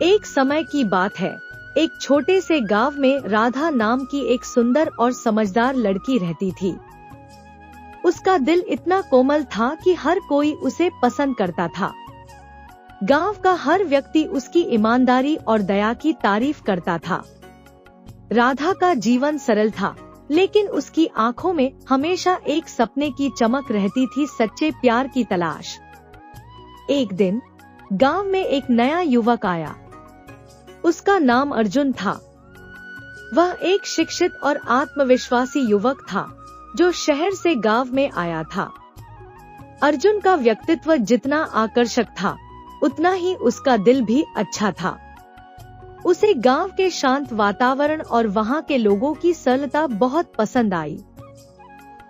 एक समय की बात है, एक छोटे से गांव में राधा नाम की एक सुंदर और समझदार लड़की रहती थी। उसका दिल इतना कोमल था कि हर कोई उसे पसंद करता था। गांव का हर व्यक्ति उसकी ईमानदारी और दया की तारीफ करता था। राधा का जीवन सरल था, लेकिन उसकी आंखों में हमेशा एक सपने की चमक रहती थी, सच्चे प्यार की तलाश। एक दिन गांव में एक नया युवक आया। उसका नाम अर्जुन था। वह एक शिक्षित और आत्मविश्वासी युवक था जो शहर से गांव में आया था। अर्जुन का व्यक्तित्व जितना आकर्षक था, उतना ही उसका दिल भी अच्छा था। उसे गांव के शांत वातावरण और वहां के लोगों की सरलता बहुत पसंद आई।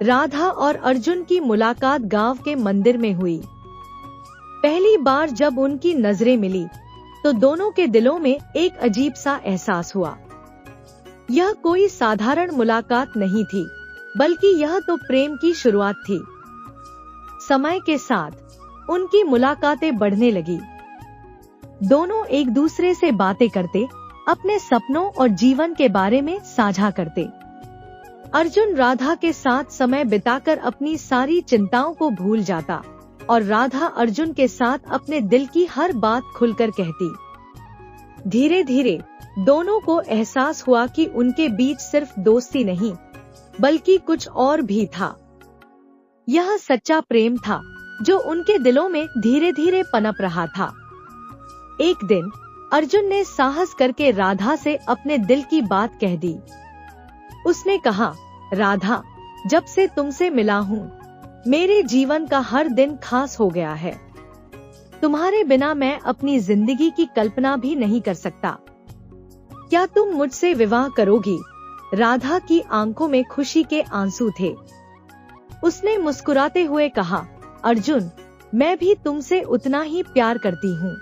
राधा और अर्जुन की मुलाकात गांव के मंदिर में हुई। पहली बार जब उनकी नजरें मिली तो दोनों के दिलों में एक अजीब सा एहसास हुआ। यह कोई साधारण मुलाकात नहीं थी, बल्कि यह तो प्रेम की शुरुआत थी। समय के साथ उनकी मुलाकातें बढ़ने लगी। दोनों एक दूसरे से बातें करते, अपने सपनों और जीवन के बारे में साझा करते। अर्जुन राधा के साथ समय बिताकर अपनी सारी चिंताओं को भूल जाता और राधा अर्जुन के साथ अपने दिल की हर बात खुलकर कहती। धीरे धीरे दोनों को एहसास हुआ कि उनके बीच सिर्फ दोस्ती नहीं, बल्कि कुछ और भी था। यह सच्चा प्रेम था जो उनके दिलों में धीरे धीरे पनप रहा था। एक दिन अर्जुन ने साहस करके राधा से अपने दिल की बात कह दी। उसने कहा, राधा, जब से तुमसे मिला हूँ, मेरे जीवन का हर दिन खास हो गया है। तुम्हारे बिना मैं अपनी जिंदगी की कल्पना भी नहीं कर सकता। क्या तुम मुझसे विवाह करोगी? राधा की आंखों में खुशी के आंसू थे। उसने मुस्कुराते हुए कहा, अर्जुन, मैं भी तुमसे उतना ही प्यार करती हूँ।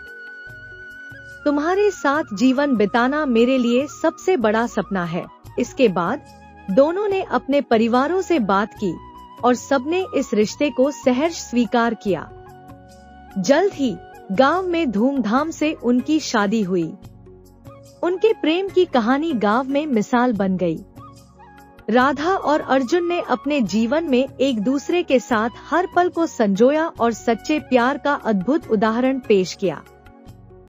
तुम्हारे साथ जीवन बिताना मेरे लिए सबसे बड़ा सपना है। इसके बाद दोनों ने अपने परिवारों से बात की और सबने इस रिश्ते को सहर्ष स्वीकार किया। जल्द ही गांव में धूमधाम से उनकी शादी हुई। उनके प्रेम की कहानी गांव में मिसाल बन गई। राधा और अर्जुन ने अपने जीवन में एक दूसरे के साथ हर पल को संजोया और सच्चे प्यार का अद्भुत उदाहरण पेश किया।